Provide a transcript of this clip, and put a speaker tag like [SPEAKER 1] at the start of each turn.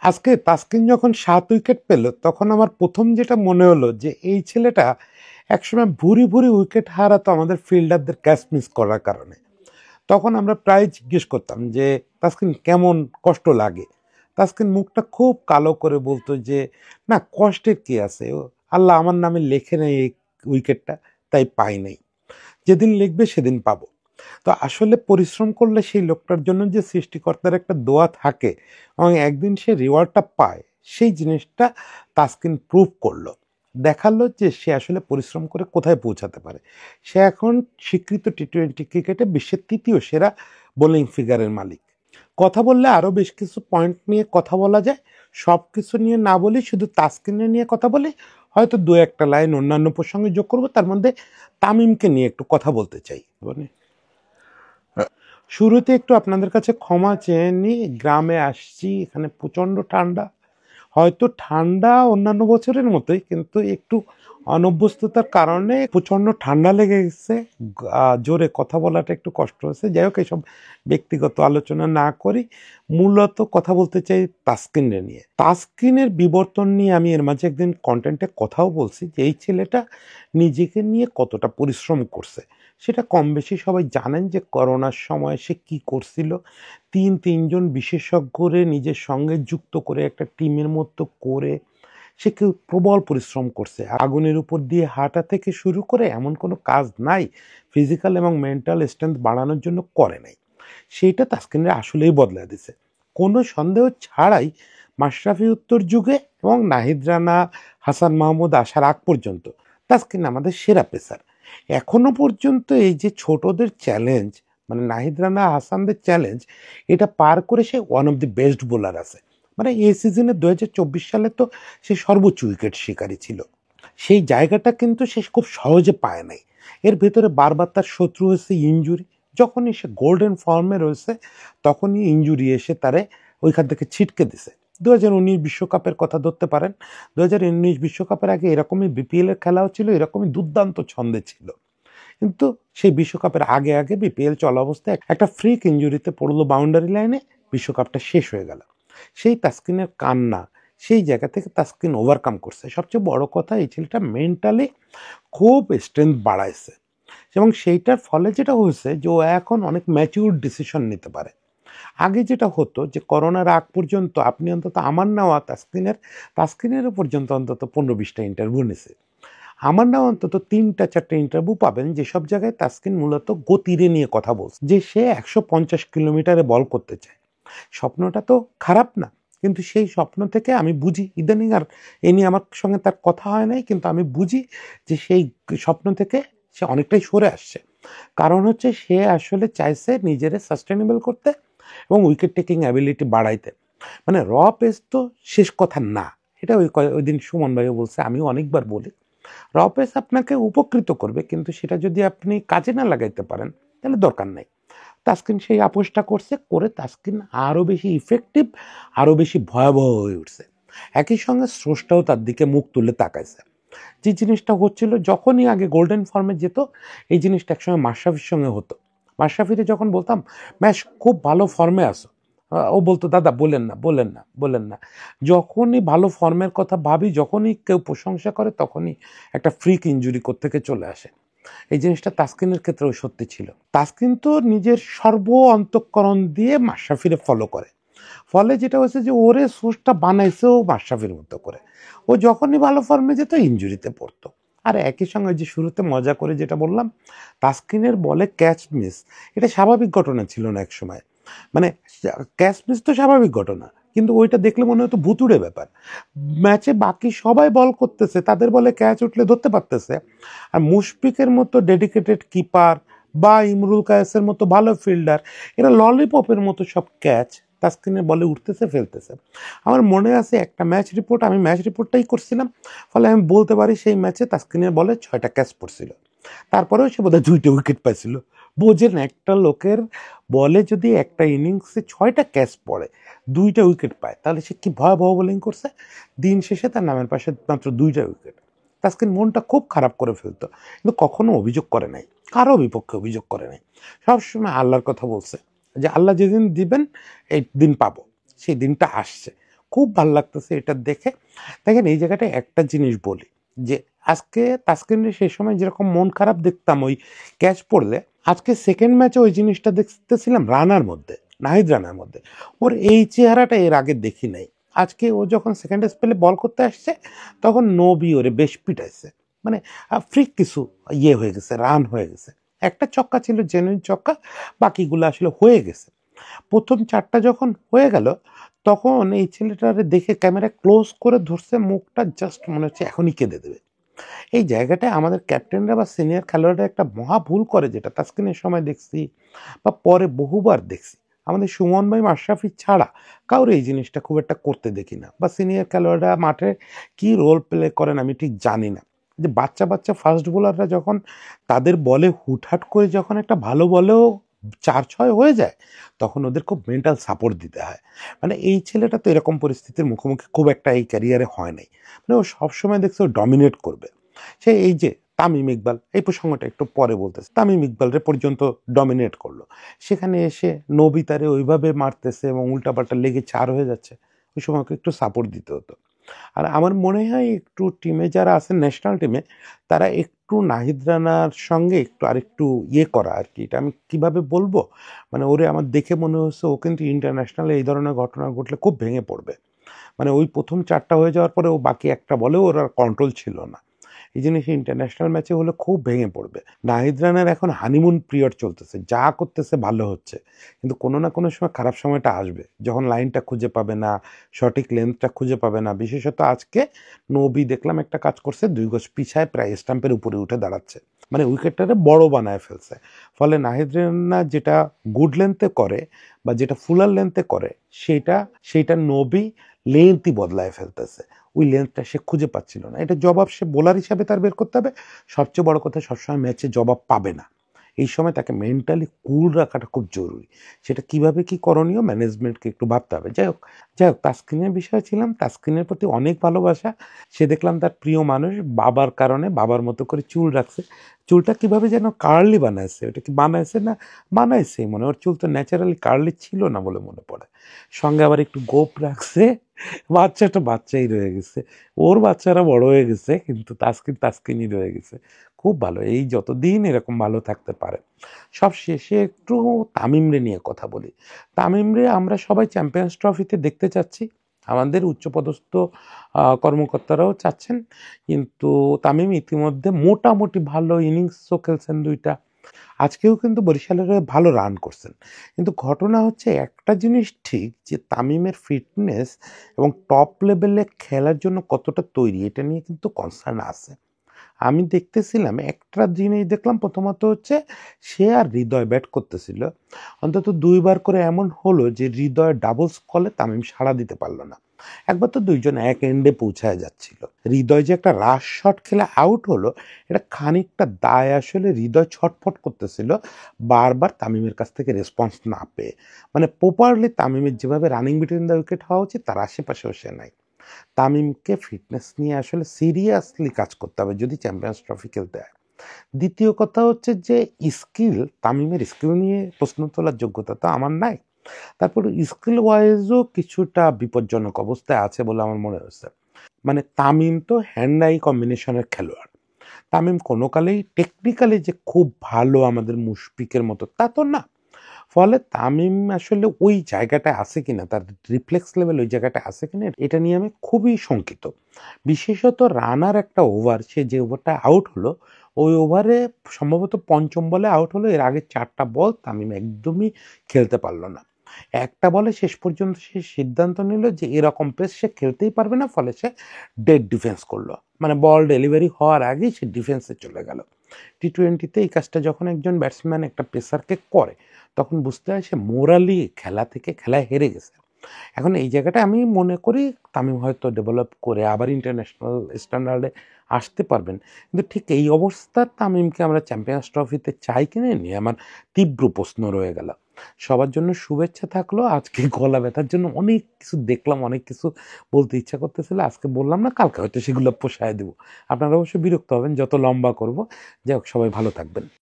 [SPEAKER 1] আজকে তাসকিন যখন ৭ উইকেট পেল তখন আমার প্রথম যেটা মনে হলো যে এই ছেলেটা একসময় ভুরি ভুরি উইকেট হারাতো আমাদের ফিল্ডারদের ক্যাচ মিস করার কারণে। তখন আমরা প্রায় জিজ্ঞেস করতাম যে তাসকিন কেমন কষ্ট লাগে। তাসকিন মুখটা খুব কালো করে বলতো যে না, কষ্টের কি আছে, আল্লাহ আমার নামে লেখে নেই এই উইকেটটা, তাই পাই নাই, যেদিন লিখবে সেদিন পাবো। তো আসলে পরিশ্রম করলে সেই লোকটার জন্য যে সৃষ্টিকর্তার একটা দোয়া থাকে এবং একদিন সে রিওয়ার্ডটা পায়, সেই জিনিসটা তাসকিন প্রুভ করলো, দেখালো যে সে আসলে পরিশ্রম করে কোথায় পৌঁছাতে পারে। সে এখন স্বীকৃত টি-20 ক্রিকেটে বিশ্বের ৩য় সেরা বোলিং ফিগারের মালিক। কথা বললে আরও বেশ কিছু পয়েন্ট নিয়ে কথা বলা যায়, সব কিছু নিয়ে না বলি, শুধু তাসকিনের নিয়ে কথা বলি, হয়তো দু একটা লাইন অন্যান্য প্রসঙ্গে যোগ করবো। তার মধ্যে তামিমকে নিয়ে একটু কথা বলতে চাই। শুরুতে একটু আপনাদের কাছে ক্ষমা চেয়ে নিই, গ্রামে আসছি, এখানে প্রচণ্ড ঠান্ডা। হয়তো ঠান্ডা অন্যান্য বছরের মতোই, কিন্তু একটু অনভ্যস্ততার কারণে প্রচণ্ড ঠান্ডা লেগে গেছে, জোরে কথা বলাটা একটু কষ্ট হচ্ছে। যাই হোক, এসব ব্যক্তিগত আলোচনা না করি, মূলত কথা বলতে চাই তাসকিনের নিয়ে। তাসকিনের বিবর্তন নিয়ে আমি এর মাঝে একদিন কন্টেন্টে কথাও বলছি যে এই ছেলেটা নিজেকে নিয়ে কতটা পরিশ্রম করছে সেটা কম বেশি সবাই জানেন। যে করোনার সময় সে কি করছিল, তিনজন বিশেষজ্ঞরে নিজের সঙ্গে যুক্ত করে একটা টিমের মতো করে সে কেউ প্রবল পরিশ্রম করছে। আগুনের উপর দিয়ে হাঁটা থেকে শুরু করে এমন কোনো কাজ নাই ফিজিক্যাল এবং মেন্টাল স্ট্রেংথ বাড়ানোর জন্য করে নাই। সেইটা তাসকিনের আসলেই বদলে দিছে কোনো সন্দেহ ছাড়াই। মাশরাফি উত্তর যুগে এবং নাহিদ রানা, হাসান মাহমুদ আসার আগ পর্যন্ত তাসকিন আমাদের সেরা পেসার। এখনো পর্যন্ত এই যে ছোটদের চ্যালেঞ্জ, মানে নাহিদ রানা হাসানদের চ্যালেঞ্জ, এটা পার করে সে one of the best bowler আছে। মানে এই সিজনে ২০২৪ সালে তো সে সর্বোচ্চ উইকেট শিকারী ছিল। সেই জায়গাটা কিন্তু সে খুব সহজে পায় নাই। এর ভেতরে বারবার তার শত্রু হয়েছে ইনজুরি। যখনই সে গোল্ডেন ফর্মে রয়েছে তখনই ইনজুরি এসে তারে ওইখান থেকে ছিটকে দিছে। ২০১৯ বিশ্বকাপের কথা ধরতে পারেন। ২০১৯ বিশ্বকাপের আগে এরকমই বিপিএলের খেলাও ছিল, এরকমই দুর্দান্ত ছন্দে ছিল। কিন্তু সেই বিশ্বকাপের আগে আগে বিপিএল চলা অবস্থায় একটা ফ্রিক ইনজুরিতে পড়লো বাউন্ডারি লাইনে, বিশ্বকাপটা শেষ হয়ে গেল। সেই তাসকিনের কান্না, সেই জায়গা থেকে তাসকিন ওভারকাম করছে। সবচেয়ে বড় কথা, এই ছেলেটা মেন্টালি খুব স্ট্রেংথ বাড়াইছে এবং সেইটার ফলে যেটা হয়েছে যে ও এখন অনেক ম্যাচিউর ডিসিশন নিতে পারে। আগে যেটা হতো যে করোনার আগ পর্যন্ত আপনি অন্তত আমার নেওয়া তাসকিনের পর্যন্ত অন্তত ১৫-২০টা ইন্টারভিউ নিছে। আমার না অন্তত ৩টা-৪টা ইন্টারভিউ পাবেন যেসব জায়গায় তাসকিন মূলত গতিরে নিয়ে কথা বলছে, যে সে ১৫০ কিলোমিটারে বল করতে চায়। স্বপ্নটা তো খারাপ না, কিন্তু সেই স্বপ্ন থেকে আমি বুঝি ইদানিং, আর এ নিয়ে আমার সঙ্গে তার কথা হয় নাই, কিন্তু আমি বুঝি যে সেই স্বপ্ন থেকে সে অনেকটাই সরে আসছে। কারণ হচ্ছে সে আসলে চাইছে নিজেরে সাস্টেনেবল করতে এবং উইকেট টেকিং অ্যাবিলিটি বাড়াইতে। মানে র পেস তো শেষ কথা না, এটা ওই দিন সুমন ভাইও বলছে, আমিও অনেকবার বলি, র পেস আপনাকে উপকৃত করবে, কিন্তু সেটা যদি আপনি কাজে না লাগাইতে পারেন তাহলে দরকার নাই। তাসকিন সেই আপোষটা করছে, করে তাসকিন আরও বেশি ইফেক্টিভ, আরও বেশি ভয়াবহ হয়ে উঠছে। একই সঙ্গে স্রষ্টাও তার দিকে মুখ তুলে তাকাইছে। যে জিনিসটা হচ্ছিল যখনই আগে গোল্ডেন ফর্মে যেত, এই জিনিসটা একসময় মাশরাফির সঙ্গে হতো। মাশরাফিরে যখন বলতাম ম্যাচ খুব ভালো ফর্মে আসো, ও বলতো দাদা বলেন না বলেন না বলেন না। যখনই ভালো ফর্মের কথা ভাবি, যখনই কেউ প্রশংসা করে, তখনই একটা ফ্রিক ইনজুরি কোত্থেকে চলে আসে। এই জিনিসটা তাসকিনের ক্ষেত্রেও সত্যি ছিল। তাসকিন তো নিজের সর্ব অন্তঃকরণ দিয়ে মাশরাফিরে ফলো করে, ফলে যেটা হয়েছে যে ওরে সোর্সটা বানাইছেও মাশরাফির মতো করে। ও যখনই ভালো ফর্মে যেত ইনজুরিতে পড়তো। আর একই সঙ্গে যে শুরুতে মজা করে যেটা বললাম, তাসকিনের বলে ক্যাচ মিস, এটা স্বাভাবিক ঘটনা ছিল না এক সময়। মানে ক্যাচ মিস তো স্বাভাবিক ঘটনা, কিন্তু ওইটা দেখলে মনে হতো ভুতুড়ে ব্যাপার। ম্যাচে বাকি সবাই বল করতেছে, তাদের বলে ক্যাচ উঠলে ধরতে পারতেছে, আর মুশফিকের মতো ডেডিকেটেড কিপার বা ইমরুল কায়েসের মতো ভালো ফিল্ডার, এরা ললিপপের মতো সব ক্যাচ তাসকিনের বলে উঠতেছে ফেলতেছে। আমার মনে আছে একটা ম্যাচ রিপোর্ট, আমি ম্যাচ রিপোর্টটাই করছিলাম, ফলে আমি বলতে পারি সেই ম্যাচে তাসকিনের বলে 6টা ক্যাচ পড়ছিল, তারপরেও সে বোধহয় 2টা উইকেট পাইছিল। বোঝেন, একটা লোকের বলে যদি একটা ইনিংসে 6টা ক্যাচ পড়ে, 2টা উইকেট পায়, তাহলে সে কি ভয়াবহ বোলিং করছে। দিন শেষে তার নামের পাশে মাত্র 2টা উইকেট। তাসকিন মনটা খুব খারাপ করে ফেলতো, কিন্তু কখনো অভিযোগ করে নাই, কারো বিপক্ষে অভিযোগ করে নাই। সবসময় আল্লাহর কথা বলছে যে আল্লাহ যেদিন দিবেন এই দিন পাবো, সেই দিনটা আসছে। খুব ভালো লাগতেছে এটা দেখে। দেখেন এই জায়গাটায় একটা জিনিস বলি যে আজকে তাসকিনের সেই সময় যেরকম মন খারাপ দেখতাম ওই ক্যাচ পড়লে, আজকে সেকেন্ড ম্যাচে ওই জিনিসটা দেখতেছিলাম রানার মধ্যে, নাহিদ রানার মধ্যে। ওর এই চেহারাটা এর আগে দেখি নাই। আজকে ও যখন সেকেন্ড স্পেলে বল করতে আসছে তখন নবী ওরে বেশ পিটাইছে, মানে ফ্রি কিছু হয়ে গেছে, রান হয়ে গেছে। একটা ছক্কা ছিল জেনুইন ছক্কা, বাকিগুলো আসলে হয়ে গেছে। প্রথম চারটা যখন হয়ে গেল তখন এই ছেলেটারে দেখে ক্যামেরা ক্লোজ করে ধরছে মুখটা, জাস্ট মনে হচ্ছে এখনই কেঁদে দেবে। এই জায়গাটায় আমাদের ক্যাপ্টেনরা বা সিনিয়র খেলোয়াড়রা একটা মহা ভুল করে, যেটা তাসকিনের সময় দেখছি বা পরে বহুবার দেখছি। আমাদের সুমন ভাই মাশরাফি ছাড়া কাউরে এই জিনিসটা খুব একটা করতে দেখি না, বা সিনিয়র খেলোয়াড়রা মাঠে কি রোল প্লে করেন আমি ঠিক জানি না। যে বাচ্চা বাচ্চা ফাস্ট বোলাররা যখন তাদের বলে হুটহাট করে যখন একটা ভালো বলেও 4-6 হয়ে যায়, তখন ওদের খুব মেন্টাল সাপোর্ট দিতে হয়। মানে এই ছেলেটা তো এরকম পরিস্থিতির মুখোমুখি খুব একটা এই ক্যারিয়ারে হয় নাই। মানে ও সবসময় দেখছে ও ডমিনেট করবে। সে এই যে তামিম ইকবাল, এই প্রসঙ্গটা একটু পরে বলতেছে, তামিম ইকবালরে পর্যন্ত ডমিনেট করলো, সেখানে এসে নবিতারে ওইভাবে মারতেছে এবং উল্টাপাল্টা লেগে 4 হয়ে যাচ্ছে। ওই সময় ওকে একটু সাপোর্ট দিতে হতো। আর আমার মনে হয় একটু টিমে যারা আছেন ন্যাশনাল টিমে, তারা একটু নাহিদ রানার সঙ্গে একটু আরেকটু করা আর কি। এটা আমি কিভাবে বলবো, মানে ওরে আমার দেখে মনে হচ্ছে ও কিন্তু ইন্টারন্যাশনালে এই ধরনের ঘটনা ঘটলে খুব ভেঙে পড়বে। মানে ওই প্রথম 4টা হয়ে যাওয়ার পরে ও বাকি একটা বলেও ওর আর কন্ট্রোল ছিল না। এই জিনিস ইন্টারন্যাশনাল ম্যাচে হলে খুব ভেঙে পড়বে। নাহিদ রানার এখন হানিমুন পিরিয়ড চলতেছে, যা করতেছে ভালো হচ্ছে, কিন্তু কোনো না কোনো সময় খারাপ সময়টা আসবে, যখন লাইনটা খুঁজে পাবে না, সঠিক লেন্থটা খুঁজে পাবে না। বিশেষত আজকে নবী দেখলাম একটা কাজ করছে, 2 গজ পিছায় প্রায় স্টাম্পের উপরে উঠে দাঁড়াচ্ছে, মানে উইকেটটারে বড় বানায় ফেলছে। ফলে নাহিদ রানা যেটা গুড লেন্থে করে বা যেটা ফুলার লেন্থে করে, সেইটা নবী লেন্থই বদলায় ফেলতেছে। ওই লেন্থটা সে খুঁজে পাচ্ছিল না। এটা জবাব সে বোলার হিসাবে তার বের করতে হবে। সবচেয়ে বড় কথা, সবসময় ম্যাচে জবাব পাবে না। এই সময় তাকে মেন্টালি কুল রাখাটা খুব জরুরি। সেটা কিভাবে কি করণীয়, ম্যানেজমেন্টকে একটু ভাবতে হবে। যাই হোক তাসকিনের বিষয়ে ছিলাম, তাসকিনের প্রতি অনেক ভালোবাসা। সে দেখলাম তার প্রিয় মানুষ, বাবার কারণে বাবার মতো করে চুল রাখছে। চুলটা কিভাবে যেন কার্লি বানাইছে, ওটা কি বানাইছে না বানাইছে মনে, ওর চুল তো ন্যাচারালি কার্লি ছিল না বলে মনে পড়ে। সঙ্গে আবার একটু গোপ রাখছে। বাচ্চাটা বাচ্চাই রয়ে গেছে, ওর বাচ্চারা বড় হয়ে গেছে কিন্তু তাসকিনই রয়ে গেছে। খুব ভালো, এই যতদিন এরকম ভালো থাকতে পারে। সব শেষে একটু তামিমরে নিয়ে কথা বলি। তামিমরে আমরা সবাই চ্যাম্পিয়ন্স ট্রফিতে দেখতে চাচ্ছি, আমাদের উচ্চপদস্থ কর্মকর্তারাও চাচ্ছেন, কিন্তু তামিম ইতিমধ্যে মোটামুটি ভালো ইনিংসও খেলছেন 2টা। আজকেও কিন্তু বরিশালের হয়ে ভালো রান করছেন। কিন্তু ঘটনা হচ্ছে একটা জিনিস ঠিক, যে তামিমের ফিটনেস এবং টপ লেভেলে খেলার জন্য কতটা তৈরি, এটা নিয়ে কিন্তু কনসার্ন আছে। আমি দেখতেছিলাম একটা জিনিস দেখলাম, প্রথমত হচ্ছে সে আর হৃদয় ব্যাট করতেছিল, অন্তত 2বার করে এমন হলো যে হৃদয় ডাবলস কলে তামিম সাড়া দিতে পারলো না। একবার তো 2জন এক এন্ডে পৌঁছায় যাচ্ছিল, হৃদয় যে একটা রাশ শট খেলে আউট হলো, এটা খানিকটা দায় আসলে হৃদয় ছটফট করতেছিল বারবার তামিমের কাছ থেকে রেসপন্স না পেয়ে। মানে প্রপারলি তামিমের যেভাবে রানিং বিটুইন দ্য উইকেট হওয়া উচিত তার আশেপাশেও সে নাই। তামিমকে ফিটনেস নিয়ে আসলে সিরিয়াসলি কাজ করতে হবে যদি চ্যাম্পিয়ন্স ট্রফি খেলতে হয়। দ্বিতীয় কথা হচ্ছে যে স্কিল, তামিমের স্কিল নিয়ে প্রশ্ন তোলার যোগ্যতা তো আমার নাই। তারপর স্কিল ওয়াইজও কিছুটা বিপজ্জনক অবস্থায় আছে বলে আমার মনে হচ্ছে। মানে তামিম তো হ্যান্ড আই কম্বিনেশনের খেলোয়াড়। তামিম কোনো কালেই টেকনিক্যালি যে খুব ভালো আমাদের মুশফিকের মতো তা তো না। ফলে তামিম আসলে ওই জায়গাটায় আছে কিনা, তার রিফ্লেক্স লেভেল ওই জায়গাটায় আছে কিনা, এটা নিয়ে আমি খুবই শঙ্কিত। বিশেষত রানার একটা ওভার, সে যে ওভারটা আউট হলো, ওই ওভারে সম্ভবত পঞ্চম বলে আউট হলো। এর আগে 4টা বল তামিম একদমই খেলতে পারলো না। একটা বলে শেষ পর্যন্ত সে সিদ্ধান্ত নিল যে এরকম পেস সে খেলতেই পারবে না, ফলে সে ডেড ডিফেন্স করলো, মানে বল ডেলিভারি হওয়ার আগেই সে ডিফেন্সে চলে গেল। টি-20তে এই কাজটা যখন একজন ব্যাটসম্যান একটা পেসারকে করে, তখন বুঝতে হয় সে মোরালি খেলা থেকে খেলায় হেরে গেছে। এখন এই জায়গাটা আমি মনে করি তামিম হয়তো ডেভেলপ করে আবার ইন্টারন্যাশনাল স্ট্যান্ডার্ডে আসতে পারবেন, কিন্তু ঠিক এই অবস্থার তামিমকে আমরা চ্যাম্পিয়ন্স ট্রফিতে চাই কিনে নিয়ে আমার তীব্র প্রশ্ন রয়ে গেল। সবার জন্য শুভেচ্ছা থাকলো। আজকে গলা ব্যথার জন্য অনেক কিছু দেখলাম, অনেক কিছু বলতে ইচ্ছা করতেছিল, আজকে বললাম না, কালকে হয়তো সেগুলো পোষায় দেবো। আপনারা অবশ্যই বিরক্ত হবেন যত লম্বা করব। যাই হোক, সবাই ভালো থাকবেন।